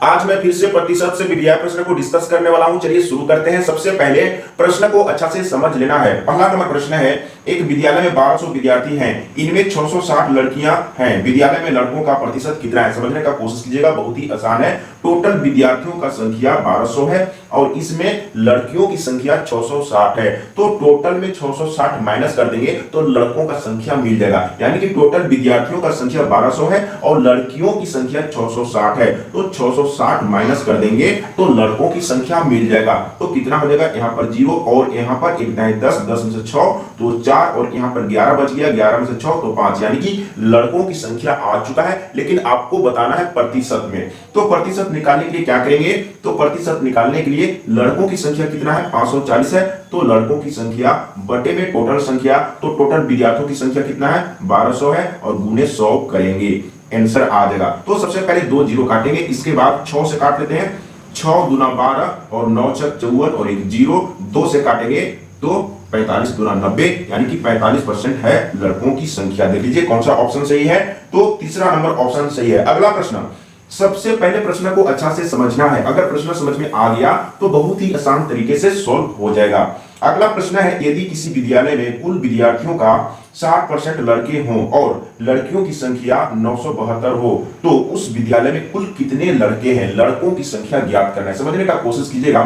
आज मैं फिर से प्रतिशत से विद्यालय प्रश्न को डिस्कस करने वाला हूं। चलिए शुरू करते हैं। सबसे पहले प्रश्न को अच्छा से समझ लेना है। पहला नंबर प्रश्न है, एक विद्यालय में 1200 विद्यार्थी हैं, इनमें 660 लड़कियां हैं, विद्यालय में लड़कों का प्रतिशत कितना है? समझने का कोशिश कीजिएगा, बहुत ही आसान है। टोटल विद्यार्थियों का संख्या 1200 है और इसमें लड़कियों की संख्या 660 है, तो टोटल में 660 माइनस कर देंगे तो लड़कों का संख्या मिल जाएगा। यानी कि टोटल विद्यार्थियों का संख्या 1200 है और लड़कियों की संख्या 660 है, तो 660 माइनस कर देंगे तो लड़कों की संख्या मिल जाएगा। तो कितना हो जाएगा? यहाँ पर 0 और यहाँ पर 1 10 10 में से 6 तो 4 और यहाँ पर 11 बच गया, 11 में से 6 तो 5, यानी कि लड़कों की संख्या आ चुका है। लेकिन आपको बताना है प्रतिशत में, तो प्रतिशत निकालने के लिए क्या करेंगे? तो प्रतिशत निकालने के लिए लड़कों की संख्या कितना है? 540 है, तो लड़कों की संख्या बटे में टोटल संख्या, तो टोटल विद्यार्थियों की संख्या कितना है? 1200 है और गुने 100 करेंगे, आंसर आ जाएगा। तो सबसे पहले 2 जीरो काटेंगे, इसके बाद 6 से काट लेते हैं। 6 दूना 12 और 9 छक 54 और 1 जीरो, 2 से काटेंगे तो 45 दूना 90, यानी कि 45% है लड़कों की संख्या। देख लीजिए कौन सा ऑप्शन सही है, तो तीसरा नंबर ऑप्शन सही है। अगला प्रश्न, सबसे पहले प्रश्न को अच्छा से समझना है। अगर प्रश्न समझ में आ गया तो बहुत ही आसान तरीके से सॉल्व हो जाएगा। अगला प्रश्न है, यदि किसी विद्यालय में कुल विद्यार्थियों का 60% लड़के हों और लड़कियों की संख्या 972 हो, तो उस विद्यालय में कुल कितने लड़के हैं? लड़कों की संख्या ज्ञात करना है, समझने का कोशिश कीजिएगा।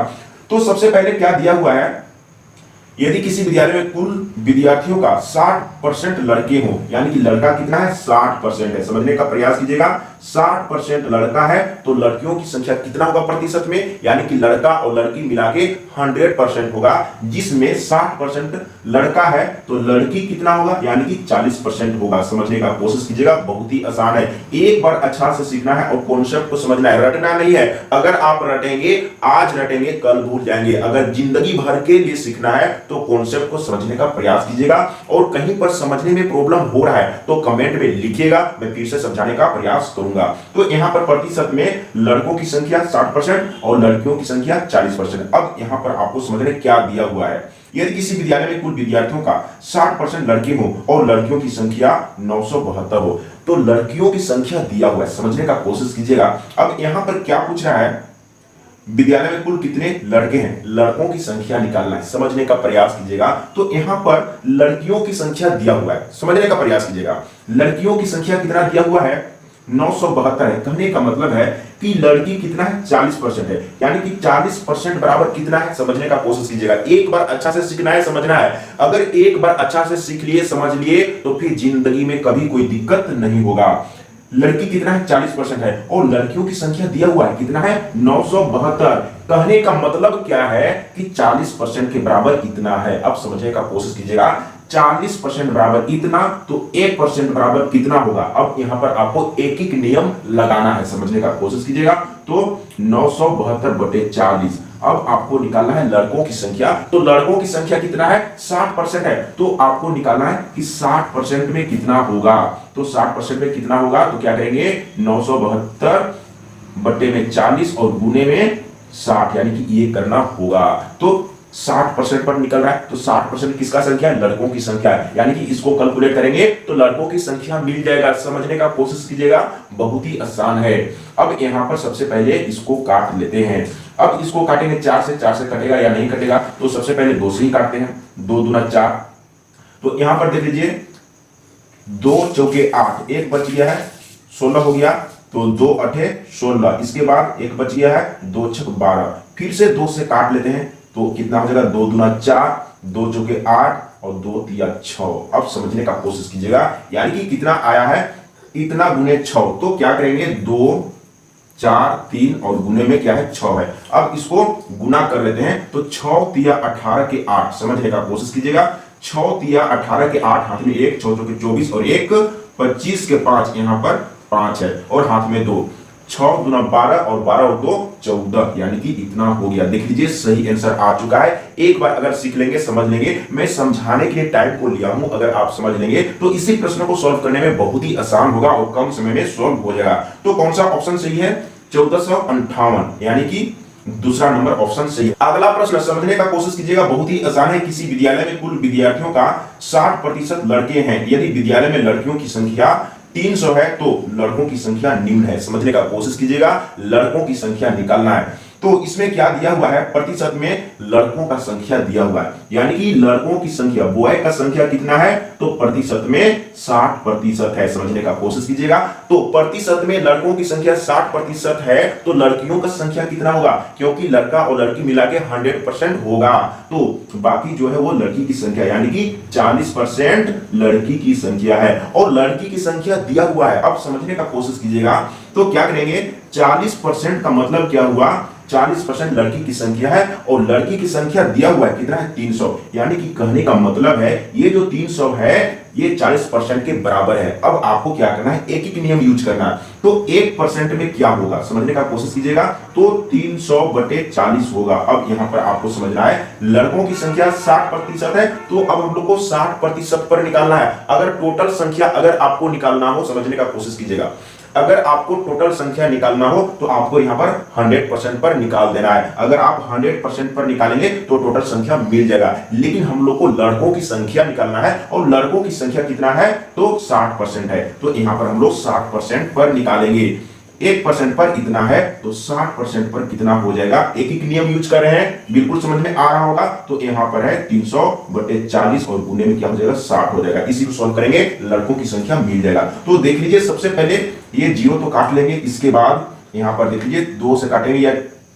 तो सबसे पहले क्या दिया हुआ है, यदि किसी विद्यालय में कुल विद्यार्थियों का 60% लड़के हों, यानी कि लड़का कितना है? 60% है, समझने का प्रयास कीजिएगा। 60% लड़का है तो लड़कियों की संख्या कितना होगा प्रतिशत में? यानी कि लड़का और लड़की मिला के 100% होगा, जिसमें 60% लड़का है तो लड़की कितना होगा? यानी कि 40% होगा। समझने का कोशिश कीजिएगा, बहुत ही आसान है। एक बार अच्छा से सीखना है और कॉन्सेप्ट को समझना है, रटना नहीं है। अगर आप रटेंगे, आज रटेंगे कल भूल जाएंगे। अगर जिंदगी भर के लिए सीखना है तो कॉन्सेप्ट को समझने का प्रयास कीजिएगा, और कहीं पर समझने में प्रॉब्लम हो रहा है तो कमेंट में लिखिएगा, मैं फिर से समझाने का प्रयास करूंगा। तो यहाँ पर प्रतिशत में लड़कों की संख्या 60% और लड़कियों की संख्या 40%। अब यहाँ पर आपको समझने क्या दिया हुआ है, यदि किसी विद्यालय में कुल विद्यार्थियों का 60% लड़के हो और लड़कियों की संख्या 972 हो, तो लड़कियों की संख्या दिया हुआ है, समझने का कोशिश कीजिएगा। अब यहाँ पर क्या पूछ रहा है, विद्यालय में कुल कितने लड़के हैं, लड़कों की संख्या निकालना है, समझने का प्रयास कीजिएगा। तो यहाँ पर लड़कियों की संख्या दिया हुआ है, समझने का प्रयास कीजिएगा। लड़कियों की संख्या कितना दिया हुआ है? 972 है। कहने का मतलब है कि लड़की कितना है? 40% है, यानी कि 40% बराबर कितना है? समझने का कोशिश कीजिएगा। एक बार अच्छा से सीखना है, समझना है। अगर एक बार अच्छा से सीख लिए, समझ लिए, तो फिर जिंदगी में कभी कोई दिक्कत नहीं होगा। लड़की कितना है? 40% है और लड़कियों की संख्या दिया हुआ है, कितना है? 972। कहने का मतलब क्या है कि 40% के बराबर इतना है। अब समझने का कोशिश कीजिएगा, 40% बराबर इतना, तो 1% बराबर कितना होगा? अब यहां पर आपको एक एक नियम लगाना है, समझने का कोशिश कीजिएगा। तो 972 बटे 40, अब आपको निकालना है लड़कों की संख्या। तो लड़कों की संख्या कितना है? 60% है, तो आपको निकालना है कि 60% में कितना होगा। तो 60% में कितना होगा, तो क्या करेंगे? 972 बटे में 40 और गुने में 60, यानी कि ये करना होगा। तो 60% पर निकल रहा है, तो 60% किसका संख्या है? लड़कों की संख्या है, यानी कि इसको कैलकुलेट करेंगे तो लड़कों की संख्या मिल जाएगा। समझने का कोशिश कीजिएगा, बहुत ही आसान है। अब यहां पर सबसे पहले इसको काट लेते हैं। अब इसको काटेंगे 4 से कटेगा या नहीं कटेगा, तो सबसे पहले 2 से ही काटते हैं। 2 दूना 4, तो यहां पर देख लीजिए 2 चौके 8, 1 बच गया है, 16 हो गया, तो 2 अठे 16, इसके बाद 1 बच गया है, 2 छक 12, फिर से 2 से काट लेते हैं, तो कितना हो जाएगा? 2 दूना 4, 2 चौके 8 और 2 तिया 6। अब समझने का कोशिश कीजिएगा, यानी कि कितना आया है? इतना गुने 6, तो क्या करेंगे? 2 4 3 और गुने में क्या है? 6 है। अब इसको गुना कर लेते हैं, तो 6 तिया 18 के 8, समझने का कोशिश कीजिएगा। 6 तिया 18 के 8, हाथ में 1, 6 चौके 24 और 1 25 के 5, यहाँ पर 5 है और हाथ में 2, 6 दूना 12 और 12 और 2 14, यानी कि इतना हो गया। देख लीजिए सही आंसर आ चुका है। एक बार अगर सीख लेंगे, समझ लेंगे, मैं समझाने के लिए टाइम को लिया हूं, अगर आप समझ लेंगे तो इसी प्रश्न को सॉल्व करने में बहुत ही आसान होगा और कम समय में सॉल्व हो जाएगा। तो कौन सा ऑप्शन सही है? 1458, यानी कि दूसरा नंबर ऑप्शन सही है। अगला प्रश्न समझने का कोशिश कीजिएगा, बहुत ही आसान है। किसी विद्यालय में कुल विद्यार्थियों का 60% लड़के हैं, यदि विद्यालय में लड़कियों की संख्या 300 है तो लड़कों की संख्या निम्न है। समझने का कोशिश कीजिएगा, लड़कों की संख्या निकालना है। तो इसमें क्या दिया हुआ है, प्रतिशत में लड़कों का संख्या दिया हुआ है, यानी कि लड़कों की संख्या, बॉय का संख्या कितना है, तो प्रतिशत में 60% है। समझने का कोशिश कीजिएगा, तो प्रतिशत में लड़कों की संख्या 60% है तो लड़कियों का संख्या कितना होगा, क्योंकि लड़का और लड़की मिला के 100% होगा, तो बाकी जो है वो लड़की की संख्या, यानी कि 40% लड़की की संख्या है और लड़की की संख्या दिया हुआ है। अब समझने का कोशिश कीजिएगा, तो क्या करेंगे, 40% का मतलब क्या हुआ, 40% लड़की की संख्या है और लड़की की संख्या दिया हुआ है कितना है, 300, यानी कि कहने का मतलब है ये जो 300 है ये 40% के बराबर है। अब आपको क्या करना है, एक एक नियम यूज करना है। तो 1% में क्या होगा, समझने का कोशिश कीजिएगा, तो 300/40 होगा। अब यहां पर आपको समझना है लड़कों की संख्या 60% है, तो अब हम लोग को 60% पर निकालना है। अगर टोटल संख्या अगर आपको निकालना हो, समझने का कोशिश कीजिएगा, अगर आपको टोटल संख्या निकालना हो तो आपको यहां पर 100% पर निकाल देना है। अगर आप 100% पर निकालेंगे तो टोटल संख्या मिल जाएगा, लेकिन हम लोग को लड़कों की संख्या निकालना है और लड़कों की संख्या कितना है, तो 60% है, तो यहां पर हम लोग 60% पर निकालेंगे। 1% पर इतना है तो 60% पर कितना हो जाएगा, एक एक नियम यूज कर रहे हैं, बिल्कुल समझ में आ रहा होगा। तो यहां पर है 300/40 और गुने में क्या हो जाएगा, 60 हो जाएगा। इसी को सॉल्व करेंगे, लड़कों की संख्या मिल जाएगा। तो देख लीजिए, सबसे पहले ये 0 तो काट लेंगे, इसके बाद यहां पर देख लीजिए 2 से काटेंगे, या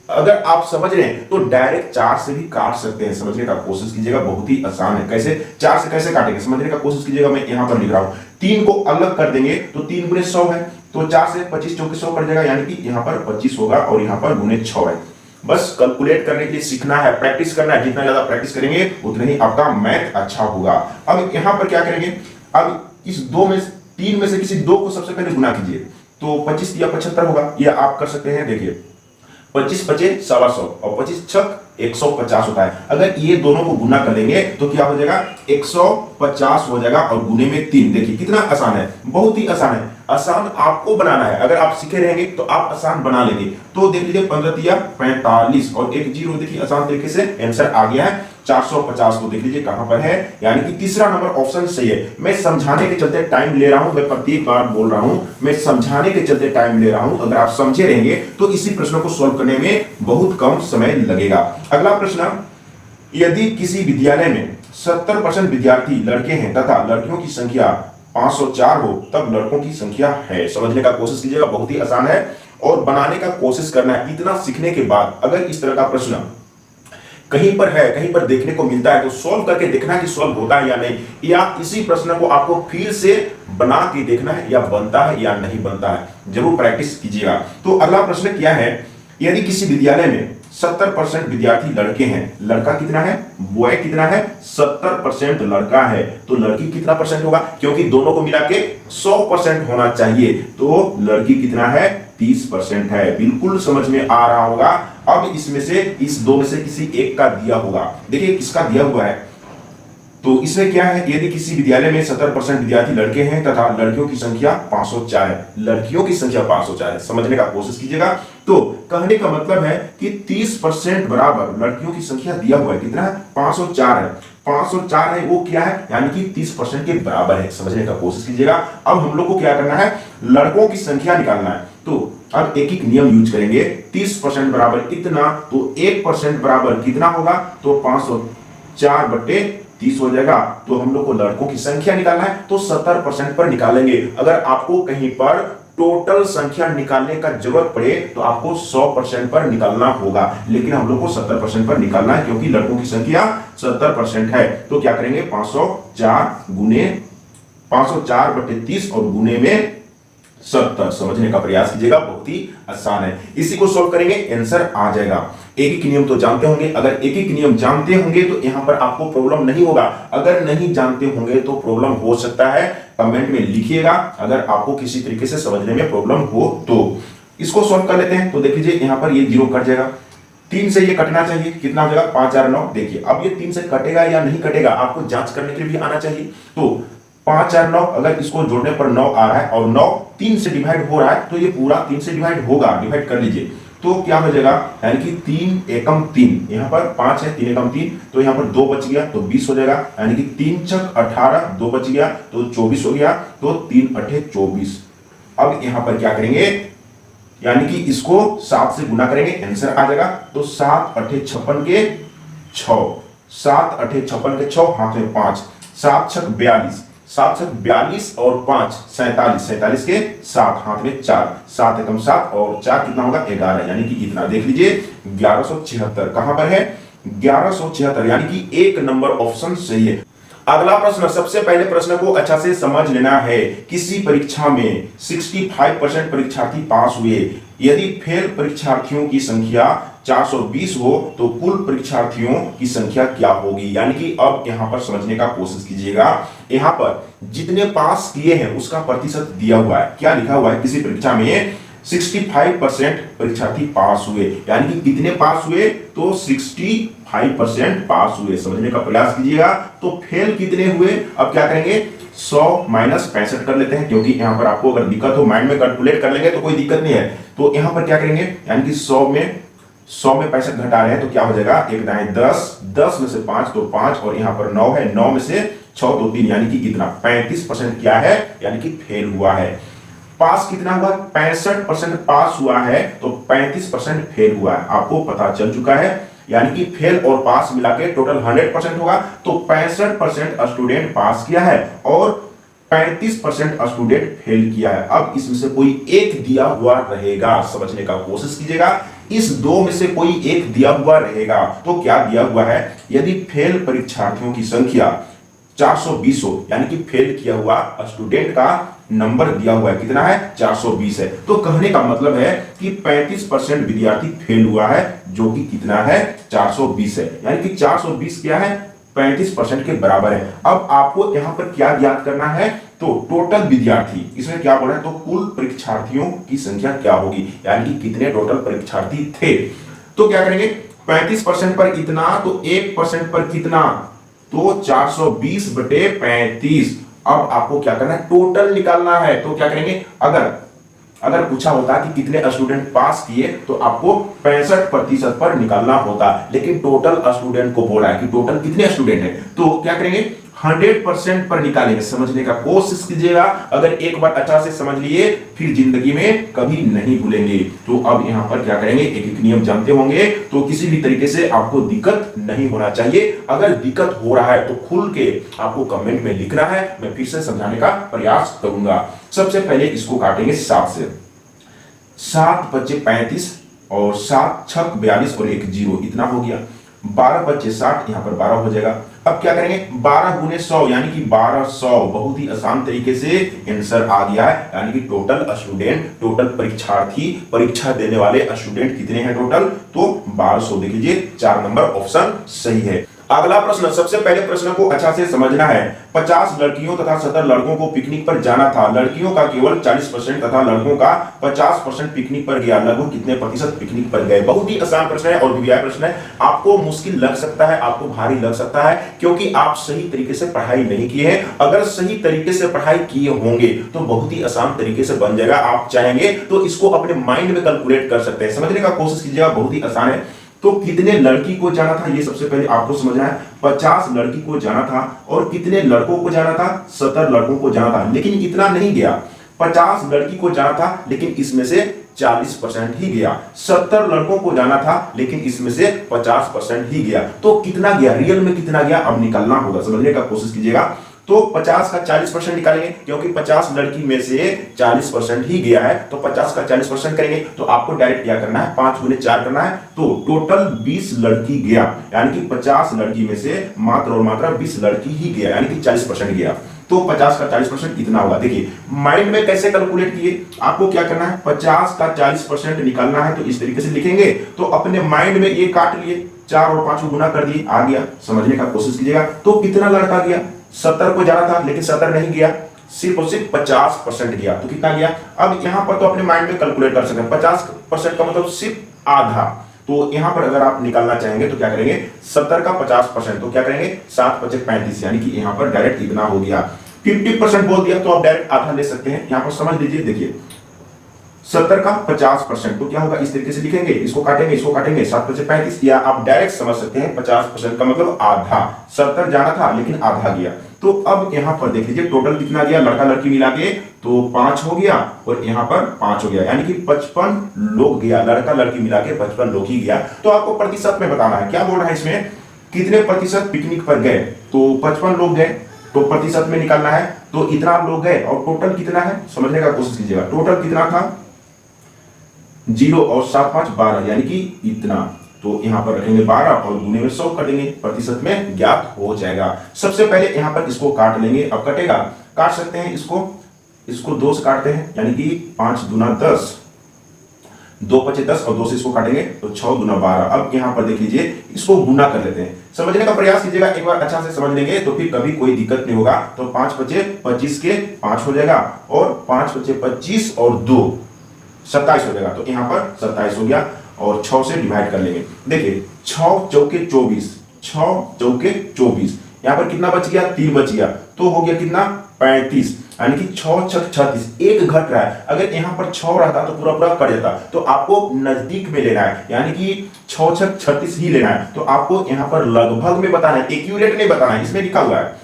अगर आप समझ रहे हैं तो डायरेक्ट 4 से भी काट सकते हैं। समझने का कोशिश कीजिएगा, बहुत ही आसान है। कैसे 4 से कैसे काटेंगे, समझने का कोशिश कीजिएगा। मैं यहां पर लिख रहा हूं, 3 को अलग कर देंगे तो 3 गुने 100 है, तो 4 से 25 चौके 100 कट जाएगा, यानी कि यहां पर 25 होगा और यहां पर गुने 6 है। बस कैलकुलेट करने के लिए सीखना है, प्रैक्टिस करना है, जितना ज्यादा प्रैक्टिस करेंगे उतना ही आपका मैथ अच्छा होगा। अब यहां पर क्या करेंगे, अब इस 3 में से किसी 2 को सबसे पहले गुना कीजिए, तो 25 या 75 होगा, या आप कर सकते हैं, देखिए 25 पचे 125 और 25 छक 150 होता है। अगर ये दोनों को गुना कर लेंगे तो क्या हो जाएगा, 150 हो जाएगा और गुने में 3। देखिए कितना आसान है, बहुत ही आसान है। आसान आपको बनाना है, अगर आप सीखे रहेंगे तो आप आसान बना लेंगे। तो देख लीजिए 15 45 और एक 0, देखिए आसान तरीके से आंसर आ गया है 450 को। देख लीजिए कहां पर है, यानी कि तीसरा नंबर ऑप्शन सही है। मैं समझाने के चलते टाइम ले रहा हूं, मैं प्रत्येक बार बोल रहा हूं, मैं समझाने के चलते टाइम ले रहा हूं। अगर आप समझे रहेंगे तो इसी प्रश्न को सॉल्व करने में बहुत कम समय लगेगा। अगला प्रश्न, यदि किसी विद्यालय में 70% विद्यार्थी लड़के हैं तथा लड़कियों की संख्या 504 हो, तब लड़कों की संख्या है। समझने का कोशिश कीजिएगा, बहुत ही आसान है और बनाने का कोशिश करना है। इतना सीखने के बाद अगर इस तरह का प्रश्न कहीं पर है, कहीं पर देखने को मिलता है, तो सॉल्व करके देखना है कि सॉल्व होता है या नहीं, या इसी प्रश्न को आपको फिर से बना के देखना है या बनता है या नहीं बनता है। जरूर प्रैक्टिस कीजिएगा। तो अगला प्रश्न क्या है, यदि किसी विद्यालय में 70% विद्यार्थी लड़के हैं, लड़का कितना है, बॉय कितना है, 70% लड़का है, तो लड़की कितना परसेंट होगा, क्योंकि दोनों को मिला के 100% होना चाहिए, तो लड़की कितना है, 30% है। बिल्कुल समझ में आ रहा होगा। अब इसमें से इस 2 में से किसी एक का दिया होगा, देखिए किसका दिया हुआ है, तो इसमें क्या है, यदि किसी विद्यालय में 70% विद्यार्थी लड़के हैं तथा लड़कियों की संख्या 504 है, लड़कियों की संख्या 504 है। समझने का कोशिश कीजिएगा। तो कहने का मतलब है कि 30% बराबर लड़कियों की संख्या दिया हुआ है, कितना है, 504 है। 504 है वो क्या है, यानी कि 30% के बराबर है। समझने का कोशिश कीजिएगा। अब हम लोग को क्या करना है, लड़कों की संख्या निकालना है। तो अब एक एक नियम यूज करेंगे। 30% बराबर इतना, तो 1% बराबर कितना होगा, तो 504/30 हो जाएगा। तो हम लोग को लड़कों की संख्या निकालना है, तो 70% पर निकालेंगे। अगर आपको कहीं पर टोटल संख्या निकालने का जरूरत पड़े तो आपको 100% पर निकालना होगा, लेकिन हम लोग को 70% पर निकालना है, क्योंकि लड़कों की संख्या 70% है। तो क्या करेंगे, 504/30 और गुने में 70। समझने का प्रयास कीजिएगा, बहुत ही आसान है। इसी को सॉल्व करेंगे, आंसर आ जाएगा। एक एक नियम तो जानते होंगे, अगर एक एक नियम जानते होंगे तो यहां पर आपको प्रॉब्लम नहीं होगा। अगर नहीं जानते होंगे तो प्रॉब्लम हो सकता है, कमेंट में लिखिएगा अगर आपको किसी तरीके से समझने में प्रॉब्लम हो तो। इसको सॉल्व कर लेते हैं। तो देख लीजिए यहां पर ये 0 कट जाएगा, 3 से ये कटना चाहिए, कितना हो जाएगा, 5 4 9। देखिए अब ये 3 से कटेगा या नहीं कटेगा, आपको जांच करने के लिए भी आना चाहिए। तो 5 4 9, अगर इसको जोड़ने पर 9 आ रहा है और 9 3 से डिवाइड हो रहा है, तो ये पूरा 3 से डिवाइड होगा। डिवाइड कर लीजिए, तो क्या हो जाएगा, यानी कि 3 एकम 3, यहाँ पर 5 है, 3 एकम 3, तो यहाँ पर 2 बच गया तो 20 हो जाएगा, यानी कि 3 छक 18, 2 बच गया तो 24 हो गया, तो 3 अठे 24। अब यहाँ पर क्या करेंगे, यानी कि इसको 7 से गुना करेंगे, आंसर आ जाएगा। तो 7 अठे 56 के 6, 7 अठे 56 के 6, हाथ में 5, 7 छक 42, 7 छक 42 और 5 47, 47 के 7, हाथ में 4, 7 एकम 7 और 4 कितना होगा 11, यानी कि इतना देख लीजिए 1176 कहां पर है 1176, यानी कि 1 नंबर ऑप्शन सही है। अगला प्रश्न, सबसे पहले प्रश्न को अच्छा से समझ लेना है। किसी परीक्षा में 65% परीक्षार्थी पास हुए, यदि फेल परीक्षार्थियों की संख्या 420 हो तो कुल परीक्षार्थियों की संख्या क्या होगी। यानी कि अब यहां पर समझने का कोशिश कीजिएगा, यहां पर जितने पास किए हैं उसका प्रतिशत दिया हुआ है, क्या लिखा हुआ है, किसी परीक्षा में 65% परीक्षार्थी पास हुए, यानी कि कितने पास हुए, तो 65% पास हुए, समझने का प्रयास कीजिएगा। तो फेल कितने हुए, अब क्या करेंगे 100 माइनस 65 कर लेते हैं, क्योंकि यहां पर आपको अगर दिक्कत हो माइंड में कैलकुलेट कर लेंगे तो कोई दिक्कत नहीं है। तो यहां पर क्या करेंगे, यानी कि 100 में 65 घटा रहे हैं तो क्या हो जाएगा, एक दाएं 10, 10 में से 5 तो 5, और यहां पर 9 है, 9 में से 6 तो 3, यानी कि कितना 35% क्या है, यानी कि फेल हुआ है। पास कितना हुआ, 65% पास हुआ है, तो 35% फेल हुआ है, आपको पता चल चुका है। यानी कि फेल और पास मिला के टोटल 100% होगा, तो 65% स्टूडेंट पास किया है और 35% स्टूडेंट फेल किया है। अब इसमें से कोई एक दिया हुआ रहेगा, समझने का कोशिश कीजिएगा, इस दो में से कोई एक दिया हुआ रहेगा। तो क्या दिया हुआ है, यदि फेल परीक्षार्थियों की संख्या 420 हो, यानी कि फेल किया हुआ स्टूडेंट का नंबर दिया हुआ है, कितना है 420 है, तो कहने का मतलब है कि 35% विद्यार्थी फेल हुआ है, जो कि कितना है 420 है, यानी कि 420 क्या है 35% के बराबर है। अब आपको यहां पर क्या ज्ञात करना है, तो टोटल विद्यार्थी, इसमें क्या बोला है, तो कुल परीक्षार्थियों की संख्या क्या होगी, यानी कि कितने टोटल परीक्षार्थी थे। तो क्या करेंगे, 35% पर इतना, तो 1% पर कितना, तो 420 बटे 35। अब आपको क्या करना है, टोटल निकालना है। तो क्या करेंगे, अगर पूछा होता कि कितने स्टूडेंट पास किए तो आपको 65% पर निकालना होता, लेकिन टोटल स्टूडेंट को बोला है कि टोटल कितने स्टूडेंट है, तो क्या करेंगे 100% पर निकालेंगे। समझने का कोशिश कीजिएगा, अगर एक बार अच्छा से समझ लिए फिर जिंदगी में कभी नहीं भूलेंगे। तो अब यहां पर क्या करेंगे, एक एक नियम जानते होंगे, तो किसी भी तरीके से आपको दिक्कत नहीं होना चाहिए। अगर दिक्कत हो रहा है तो खुल के आपको कमेंट में लिखना है, मैं फिर से समझाने का प्रयास करूंगा। सबसे पहले इसको काटेंगे 7 से, 7 बच्चे 35 और 7 छक 42 और 1 0, इतना हो गया। 12 बच्चे 60, यहां पर 12 हो जाएगा। अब क्या करेंगे, 12 गुने 100, यानी कि 1200, बहुत ही आसान तरीके से आंसर आ गया है। यानी कि टोटल स्टूडेंट, टोटल परीक्षार्थी, परीक्षा देने वाले स्टूडेंट कितने हैं टोटल, तो 1200। देख लीजिए 4 नंबर ऑप्शन सही है। अगला प्रश्न, सबसे पहले प्रश्न को अच्छा से समझना है। 50 लड़कियों तथा 70 लड़कों को पिकनिक पर जाना था, लड़कियों का केवल 40% तथा लड़कों का 50% पिकनिक पर गया, लगभग कितने प्रतिशत पिकनिक पर गए। बहुत ही आसान प्रश्न है और वीवीआई प्रश्न है, आपको मुश्किल लग सकता है, आपको भारी लग सकता है, क्योंकि आप सही तरीके से पढ़ाई नहीं किए हैं। अगर सही तरीके से पढ़ाई किए होंगे तो बहुत ही आसान तरीके से बन जाएगा। आप चाहेंगे तो इसको अपने माइंड में कैलकुलेट कर सकते हैं, समझने का कोशिश कीजिएगा, बहुत ही आसान है। तो कितने लड़की को जाना था, ये सबसे पहले आपको समझना है। 50 लड़की को जाना था और कितने लड़कों को जाना था, 70 लड़कों को जाना था, लेकिन इतना नहीं गया। 50 लड़की को जाना था लेकिन इसमें से 40% ही गया। 70 लड़कों को जाना था लेकिन इसमें से 50% ही गया। तो कितना गया, रियल में कितना गया, अब निकालना होगा, समझने का कोशिश कीजिएगा। तो 50 का 40% निकालेंगे, क्योंकि 50 लड़की में से 40% ही गया है, तो 50 का 40% करेंगे। तो आपको डायरेक्ट क्या करना है, 5 गुने 4 करना है, तो टोटल 20 लड़की गया, यानी कि 50 लड़की में से मात्र और मात्र 20 लड़की ही गया, यानी कि 40% गया। तो 50 का 40% कितना होगा, देखिए माइंड में कैसे कैलकुलेट किए, आपको क्या करना है, 50 का 40% निकालना है, तो इस तरीके से लिखेंगे। तो अपने माइंड में ये काट लिए, 4 और 5 को गुना कर दिए, आ गया, समझने का कोशिश कीजिएगा। तो कितना लड़का गया, 70 को जाना था लेकिन 70 नहीं गया, सिर्फ और सिर्फ 50% गया, तो कितना गया। अब यहां पर तो अपने माइंड में कैलकुलेट कर सकते हैं, 50% का मतलब सिर्फ आधा। तो यहां पर अगर आप निकालना चाहेंगे तो क्या करेंगे, 70 का 50%, तो क्या करेंगे 7 बचे 35, यानी कि यहां पर डायरेक्ट इतना हो गया। 50% बोल दिया तो आप डायरेक्ट आधा ले सकते हैं, यहां पर समझ लीजिए। देखिए 70 का 50%, तो क्या होगा, इस तरीके से लिखेंगे, इसको काटेंगे, इसको काटेंगे, 7 × 35, या आप डायरेक्ट समझ सकते हैं 50% का मतलब आधा। 70 जाना था लेकिन आधा गया। तो अब यहां पर देख लीजिए टोटल कितना गया, लड़का लड़की मिला के तो 5 हो गया और यहां पर 5 हो गया, यानी कि 55 लोग गया, लड़का लड़की मिला के 55 लोग ही गया। तो आपको प्रतिशत में बताना है, क्या बोल रहा है इसमें, कितने प्रतिशत पिकनिक पर गए, तो 55 लोग गए, तो प्रतिशत में निकालना है, तो इतना लोग गए और टोटल कितना है समझने का कोशिश कीजिएगा। टोटल कितना था, 0 और 7 5 12, यानी कि इतना। तो यहां पर रखेंगे 12 और गुने में 100 करेंगे, प्रतिशत में ज्ञात हो जाएगा। सबसे पहले यहां पर इसको काट लेंगे, अब कटेगा, काट सकते हैं इसको 2 से काटते हैं, यानी कि 5 दूना 10, 2 5 10 और 2 से इसको काटेंगे तो 6 दूना 12। अब यहां पर देख लीजिए, इसको गुना कर लेते हैं, समझने का प्रयास कीजिएगा, एक बार अच्छा से समझ लेंगे तो फिर कभी कोई दिक्कत नहीं होगा। तो 5 5 25 के 5 हो जाएगा और 5 5 25 और 2 27 हो जाएगा, तो यहां पर 27 हो गया और 6 से डिवाइड कर लेंगे। देखिए 6 चौके 24, 6 चौके 24, यहां पर कितना बच गया, 3 बच गया, तो हो गया कितना 35, यानी कि 6 6 36, एक घट रहा है। अगर यहां पर 6 रहता तो पूरा पूरा कट जाता, तो आपको नजदीक में लेना है, यानी कि 6 6 36 ही लेना है। तो आपको यहां पर लगभग में बताना है, एक्यूरेट नहीं बताना है। इसमें लिखा हुआ है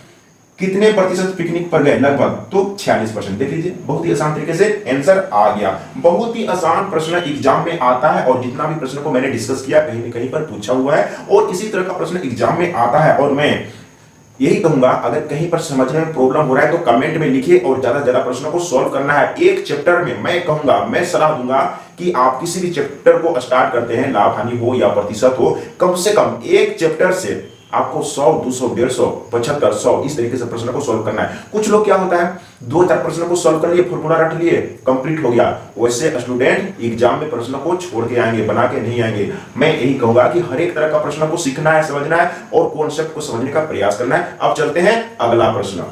कितने प्रतिशत पिकनिक पर गए, लगभग, तो 46%। देख लीजिए बहुत ही आसान तरीके से आंसर आ गया। बहुत ही आसान प्रश्न एग्जाम में आता है और जितना भी प्रश्न को मैंने डिस्कस किया कहीं न कहीं पर पूछा हुआ है और इसी तरह का प्रश्न एग्जाम में आता है। और मैं यही कहूंगा, अगर कहीं पर समझने में प्रॉब्लम हो रहा है तो कमेंट में लिखिए और ज्यादा से ज्यादा प्रश्नों को सॉल्व करना है। एक चैप्टर में मैं कहूंगा, मैं सलाह दूंगा कि आप किसी भी चैप्टर को स्टार्ट करते हैं, लाभ हानि हो या प्रतिशत हो, कम से कम एक चैप्टर से आपको 100 200 150 75 100 इस तरीके से प्रश्न को सॉल्व करना है। कुछ लोग क्या होता है, 2-4 प्रश्न को सॉल्व कर लिए, फॉर्मूला रट लिए, कंप्लीट हो गया। वैसे स्टूडेंट एग्जाम में प्रश्न को छोड़ के आएंगे, बना के नहीं आएंगे। मैं यही कहूंगा कि हर एक तरह का प्रश्न को सीखना है, समझना है और कॉन्सेप्ट को समझने का प्रयास करना है। अब चलते हैं अगला प्रश्न।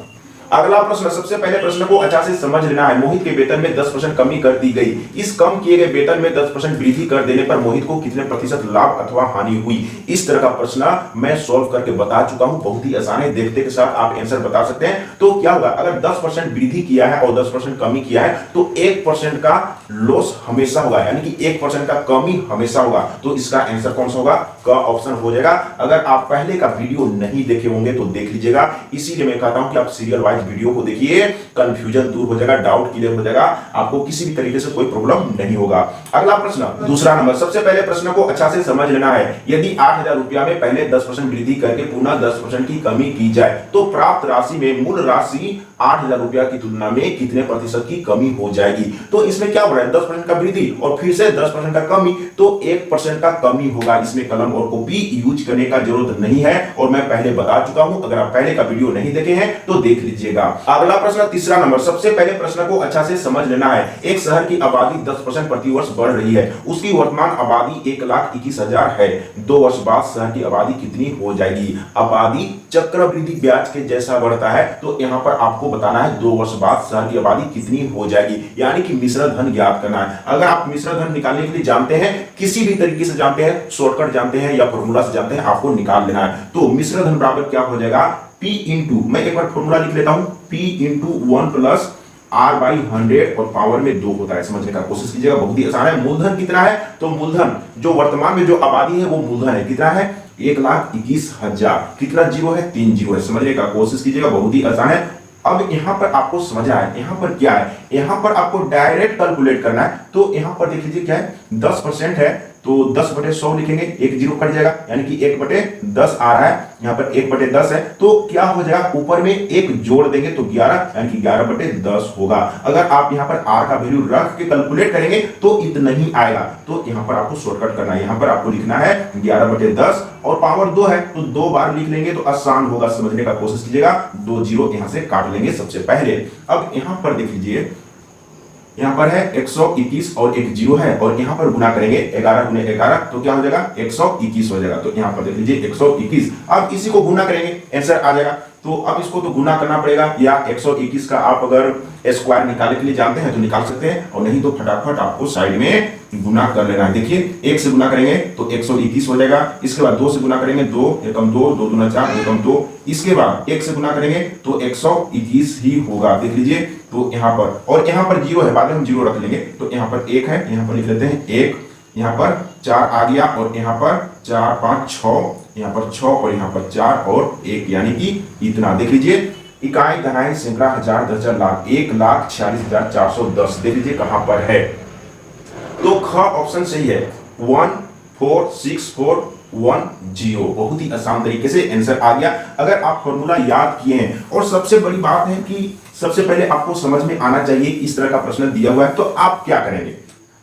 अगला प्रश्न, सबसे पहले प्रश्न को अच्छा से समझ लेना है। मोहित के वेतन में 10% कमी कर दी गई। इस कम किए गए वेतन में 10% वृद्धि कर देने पर मोहित को कितने प्रतिशत लाभ अथवा हानि हुई। इस तरह का प्रश्न मैं सॉल्व करके बता चुका हूं, बहुत ही आसान है, देखते के साथ आप आंसर बता सकते हैं। तो क्या होगा, अगर 10% वृद्धि किया है और 10% कमी किया है तो 1% का लॉस हमेशा होगा, यानी कि 1% का कमी हमेशा होगा। तो इसका आंसर कौन सा होगा, का ऑप्शन हो जाएगा। अगर आप पहले का वीडियो नहीं देखे होंगे तो देख लीजिएगा, इसीलिए मैं कहता हूं कि आप सीरियल वाइज वीडियो को देखिए, कंफ्यूजन दूर हो जाएगा, डाउट क्लियर हो जाएगा, आपको किसी भी तरीके से कोई प्रॉब्लम नहीं होगा। अगला प्रश्न, दूसरा नंबर, सबसे पहले प्रश्न को अच्छा से समझ लेना है। यदि 8000 रुपया में पहले 10% वृद्धि करके पुनः 10% की कमी की जाए तो प्राप्त राशि में मूल राशि 8000 रुपया की तुलना में कितने प्रतिशत की कमी हो जाएगी। तो इसमें क्या हो रहा है, 10% का वृद्धि और फिर से 10% का कमी, तो 1% का कमी होगा। इसमें कलम और कॉपी यूज करने का जरूरत नहीं है और मैं पहले बता चुका हूं, अगर आप पहले का वीडियो नहीं देखे हैं तो देख लीजिएगा। अगला प्रश्न, तीसरा नंबर, सबसे पहले प्रश्न को अच्छा से समझ लेना है। एक शहर की आबादी 10% प्रति वर्ष बढ़ रही है, उसकी वर्तमान आबादी 1,21,000 है। 2 वर्ष बाद शहर की आबादी कितनी हो जाएगी। आबादी चक्रवृद्धि ब्याज के जैसा बढ़ता है, तो यहां पर आपको बताना है 2 वर्ष बाद शहर की आबादी कितनी हो जाएगी, यानी कि मिश्र धन ज्ञात करना है। अगर आप मिश्र धन निकालने के लिए जानते हैं, किसी भी तरीके से जानते हैं, शॉर्टकट जानते हैं या फॉर्मूला से जानते हैं, आपको निकाल लेना है। तो मिश्र धन बराबर क्या हो जाएगा, P इंटू, मैं एक बार फॉर्मूला लिख लेता हूं, P इंटू 1 प्लस R/100 और पावर में 2 होता है। समझने का कोशिश कीजिएगा, बहुत ही आसान है। मूलधन कितना है, तो मूलधन जो वर्तमान में जो आबादी है वो मूलधन है, कितना है 1,21,000, कितना जीरो है, 3 जीरो है। समझने का कोशिश कीजिएगा, बहुत ही आसान है। अब यहां पर आपको समझ आया, यहां पर क्या है, यहां पर आपको डायरेक्ट कैलकुलेट करना है। तो यहां पर देख लीजिए क्या है, 10% है तो 10/100 लिखेंगे, एक जीरो कट जाएगा, यानी कि 1/10 आ रहा है, यहां पर 1/10 है, तो क्या हो जाएगा, ऊपर में एक जोड़ देंगे तो 11, यानी कि 11/10 होगा। अगर आप यहां पर r का वैल्यू रख के कैलकुलेट करेंगे तो इतना ही आएगा। तो यहां पर आपको शॉर्टकट करना है, यहां पर आपको लिखना है 11/10 और पावर 2 है तो 2 बार लिख लेंगे तो आसान होगा, समझने का कोशिश कीजिएगा। 2 जीरो यहां से काट लेंगे सबसे पहले। अब यहां पर देख लीजिए, यहां पर है 121 और एक जीरो है और यहां पर गुना करेंगे 11 गुने 11 तो क्या हो जाएगा 121 हो जाएगा। तो यहां पर देख लीजिए 121। अब इसी को गुना करेंगे, आंसर आ जाएगा। तो अब इसको तो गुना करना पड़ेगा, या 121 का आप अगर स्क्वायर निकालने के लिए जानते हैं तो निकाल सकते हैं, और नहीं तो फटाफट आपको साइड में गुना कर लेना है। देखिए 1 से गुना करेंगे तो 121 हो जाएगा, इसके बाद 2 से गुना करेंगे 2 एकम 2, 2 दूना 4, एकम 2, इसके बाद 1 से गुना करेंगे तो 121 ही होगा। देख लीजिए, तो यहाँ पर, और यहाँ पर 0 है, बाद में हम 0 रख लेंगे, तो यहाँ पर 1 है, यहाँ पर लिख लेते हैं 1, यहाँ पर 4 आ गया, और यहाँ पर 4 5 6, यहाँ पर 6, और यहाँ पर 4 और 1, यानी कि इतना। देख लीजिए, इकाई, दहाई, सैकड़ा, हजार, दर्जन, लाख, 1,46,410। देख लीजिए कहां पर है, तो ख ऑप्शन सही है, 1464110। बहुत ही आसान तरीके से आंसर आ गया अगर आप फॉर्मूला याद किए हैं। और सबसे बड़ी बात है कि सबसे पहले आपको समझ में आना चाहिए, इस तरह का प्रश्न दिया हुआ है तो आप क्या करेंगे,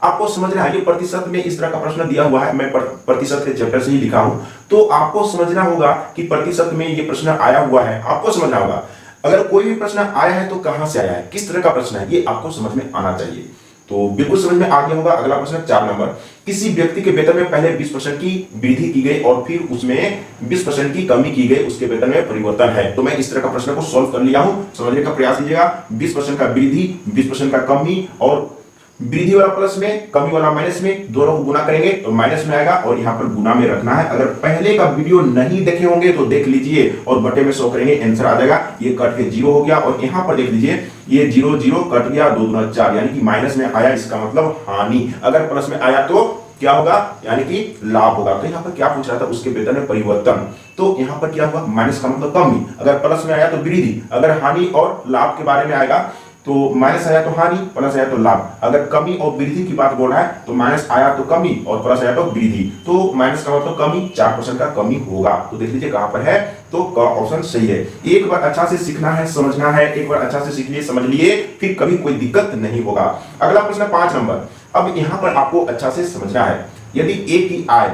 आपको समझना है। ये प्रतिशत में इस तरह का प्रश्न दिया हुआ है, मैं प्रतिशत के चैप्टर से ही लिखा हूं, तो आपको समझना होगा कि प्रतिशत में ये प्रश्न आया हुआ है, आपको समझना होगा। अगर कोई भी प्रश्न आया है तो कहां से आया है, किस तरह का प्रश्न है, ये आपको समझ में आना चाहिए। तो बिल्कुल समझ में आ गया होगा। अगला प्रश्न 4 नंबर, किसी व्यक्ति के वेतन में पहले 20% की वृद्धि की गई और फिर उसमें 20% की कमी की गई, उसके वेतन में परिवर्तन है। तो मैं इस तरह का प्रश्न को सॉल्व कर लिया हूं, समझने का प्रयास कीजिएगा। 20% का वृद्धि, 20% का कमी, और वृद्धि वाला प्लस में, कमी वाला माइनस में, दोनों को गुना करेंगे तो माइनस में आएगा, और यहाँ पर गुना में रखना है। अगर पहले का वीडियो नहीं देखे होंगे तो देख लीजिए, और बटे में 100 करेंगे, आंसर आ जाएगा। ये कट के 0 हो गया, और यहाँ पर देख लीजिए ये 0 0 कट गया, 2 दूना 4, यानी कि माइनस में आया, इसका मतलब हानि। अगर प्लस में आया तो क्या होगा, यानी कि लाभ होगा। तो यहाँ पर क्या पूछ रहा था, उसके वेतन में परिवर्तन, तो यहाँ पर क्या हुआ, माइनस का मतलब कमी। अगर प्लस में आया तो वृद्धि, अगर हानि और लाभ के बारे में आएगा तो माइनस आया तो हानि, प्लस आया तो लाभ। अगर कमी और वृद्धि की बात बोल रहा है तो माइनस आया तो कमी और प्लस आया तो वृद्धि, तो माइनस का मतलब कमी, 4% का कमी होगा। तो देख लीजिए कहां पर है, तो का ऑप्शन सही है। एक बार अच्छा से सीखना है, समझना है, एक बार अच्छा से सीख लिए, समझ लिए, फिर कभी कोई दिक्कत नहीं होगा। अगला प्रश्न 5 नंबर, अब यहां पर आपको अच्छा से समझना है, यदि ए की आय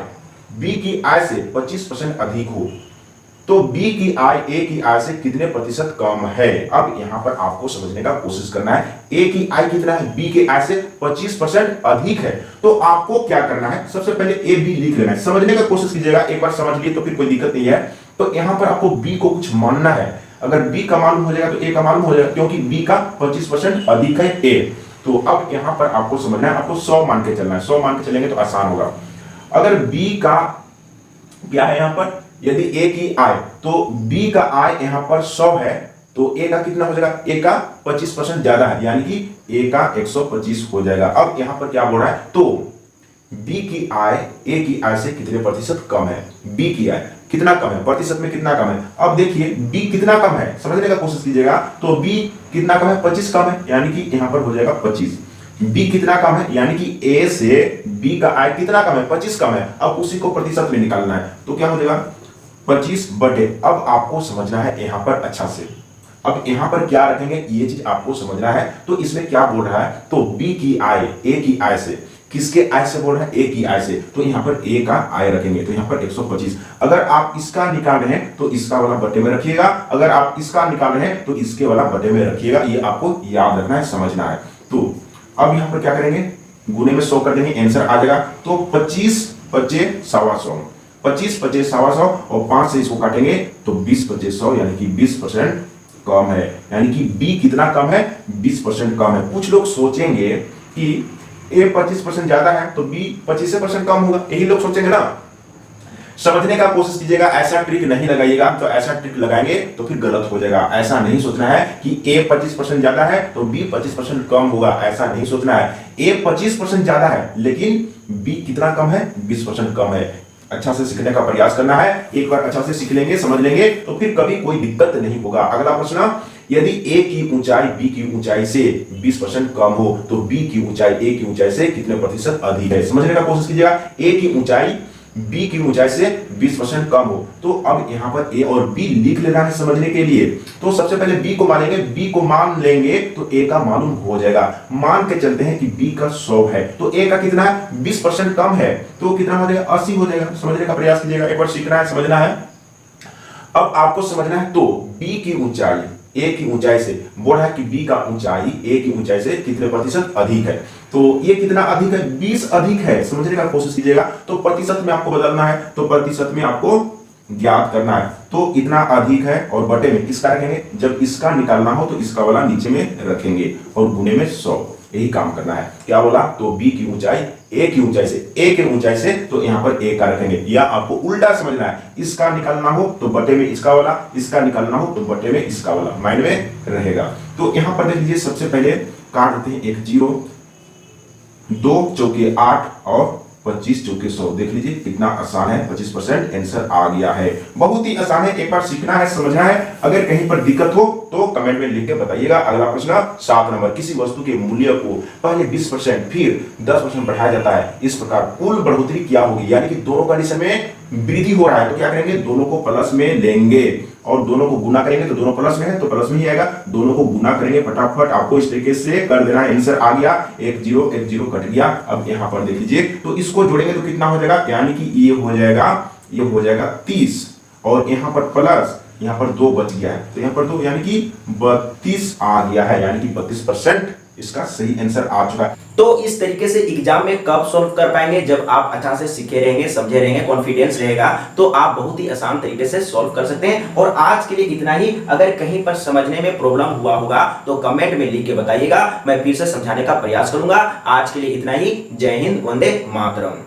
बी की आय से 25% अधिक हो तो बी की आय ए की आय से कितने प्रतिशत कम है। अब यहां पर आपको समझने का कोशिश करना है, ए की आय कितना है, बी के आय से 25% अधिक है। तो आपको क्या करना है, सबसे पहले ए बी लिख लेना है, समझने का कोशिश कीजिएगा। एक बार समझ लिए तो फिर कोई दिक्कत नहीं है। तो यहां पर आपको बी को कुछ मानना है, अगर बी का मालूम हो जाएगा तो ए का मालूम हो जाएगा, क्योंकि बी का 25% अधिक है ए। तो अब यहां पर आपको समझना है, आपको 100 मान के चलना है, 100 मान के चलेंगे तो आसान होगा। अगर बी का क्या है, यहां पर यदि ए की आय, तो बी का आय यहां पर 100 है, तो ए का कितना हो जाएगा, ए का 25% ज्यादा है, यानी कि ए का 125 हो जाएगा। अब यहां पर क्या बोल रहा है, तो बी की आय ए की आय से कितने प्रतिशत कम है, बी की आय कितना कम है, प्रतिशत में कितना कम है। अब देखिए बी कितना कम है, समझने का कोशिश कीजिएगा। तो बी कितना कम है, 25 कम है, यानी कि यहां पर हो जाएगा 25। बी कितना कम है, यानी कि ए से बी का आय कितना कम है, 25 कम है। अब उसी को प्रतिशत में निकालना है, तो क्या हो जाएगा 25 बटे। अब आपको समझना है यहां पर अच्छा से, अब यहां पर क्या रखेंगे ये चीज आपको समझना है। तो इसमें क्या बोल रहा है, तो बी की आय ए की आय से, किसके आय से बोल रहा है, ए की आय से, तो यहां पर ए का आय रखेंगे, तो यहां पर 125। अगर आप इसका निकाल रहे हैं तो इसका वाला बटे में रखिएगा, अगर आप इसका निकाल रहे हैं तो इसके वाला बटे में रखिएगा। ये आपको याद रखना है, समझना है। तो अब यहां पर क्या करेंगे, गुने में 100 कर देंगे, आंसर आ जाएगा। तो 25 पचे 125, 25 पचे 125, और 5 से इसको काटेंगे तो 20 पचे 100, यानी कि 20% कम है। यानी कि बी कितना कम है, 20% कम है। कुछ लोग सोचेंगे कि ए 25% ज्यादा है तो बी 25% कम होगा, यही लोग सोचेंगे ना। समझने का कोशिश कीजिएगा, ऐसा ट्रिक नहीं लगाइएगा, तो ऐसा ट्रिक लगाएंगे तो फिर गलत हो जाएगा। ऐसा नहीं सोचना है कि ए 25% ज्यादा है तो बी 25% कम होगा, ऐसा नहीं सोचना है। ए 25% ज्यादा है लेकिन बी कितना कम है, 20% कम है। अच्छा से सीखने का प्रयास करना है, एक बार अच्छा से सीख लेंगे, समझ लेंगे तो फिर कभी कोई दिक्कत नहीं होगा। अगला प्रश्न, यदि ए की ऊंचाई बी की ऊंचाई से 20% कम हो तो बी की ऊंचाई ए की ऊंचाई से कितने प्रतिशत अधिक है। समझने का कोशिश कीजिएगा, ए की ऊंचाई बी की ऊंचाई से 20% कम हो, तो अब यहां पर ए और बी लिख लेना है समझने के लिए। तो सबसे पहले बी को मानेंगे, बी को मान लेंगे तो ए का मालूम हो जाएगा। मान के चलते हैं कि बी का 100 है तो ए का कितना है, 20% कम है, तो कितना हो जाएगा, 80 हो जाएगा। समझने का प्रयास कीजिएगा, एक बार सीखना है, समझना है। अब आपको समझना है, तो बी की ऊंचाई ए की ऊंचाई से बोल रहा है कि बी का ऊंचाई ए की ऊंचाई से कितने प्रतिशत अधिक है, तो ये कितना अधिक है, 20 अधिक है। समझने का कोशिश कीजिएगा। तो प्रतिशत में आपको बदलना है, तो प्रतिशत में आपको ज्ञात करना है। तो इतना अधिक है और बटे में किसका रखेंगे, जब इसका निकालना हो तो इसका वाला नीचे में रखेंगे और गुने में 100, यही काम करना है। क्या बोला, तो बी की ऊंचाई ए की ऊंचाई से, ए की ऊंचाई से तो यहां पर ए का रखेंगे, या आपको उल्टा समझना है, इसका निकालना हो तो बटे में इसका वाला, इसका निकालना हो तो बटे में इसका वाला, माइंड में रहेगा। तो यहां पर देख लीजिए, सबसे पहले काट देते हैं एक 0, 2 चौके 8 और 25 चौके 100। देख लीजिए कितना आसान है, 25% आंसर आ गया है। बहुत ही आसान है, एक बार सीखना है, समझना है। अगर कहीं पर दिक्कत हो तो कमेंट में लिख के बताइएगा। अगला प्रश्न 7 नंबर, किसी वस्तु के मूल्य को पहले 20% फिर 10% बढ़ाया जाता है, इस प्रकार कुल बढ़ोतरी क्या होगी। यानी कि दोनों कंडीशन में वृद्धि हो रहा है तो क्या करेंगे, दोनों को प्लस में लेंगे और दोनों को गुना करेंगे तो दोनों प्लस में है तो प्लस में ही आएगा। दोनों को गुना करेंगे, फटाफट आपको इस तरीके से कर देना है। आंसर आ गया, एक जीरो कट गया। अब यहां पर देख लीजिए, तो इसको जोड़ेंगे तो कितना हो जाएगा, यानी कि ये हो जाएगा 30 और यहां पर प्लस, यहां पर 2 बच गया है तो यहां पर 2 यानी कि 32 आ गया है, यानी कि 32% इसका सही आंसर आ चुका है। तो इस तरीके से एग्जाम में कब सॉल्व कर पाएंगे, जब आप अच्छा से सीखे रहेंगे, समझे रहेंगे, कॉन्फिडेंस रहेगा, तो आप बहुत ही आसान तरीके से सॉल्व कर सकते हैं। और आज के लिए इतना ही। अगर कहीं पर समझने में प्रॉब्लम हुआ होगा तो कमेंट में लिख के बताइएगा, मैं फिर से समझाने का प्रयास करूंगा। आज के लिए इतना ही। जय हिंद, वंदे मातरम।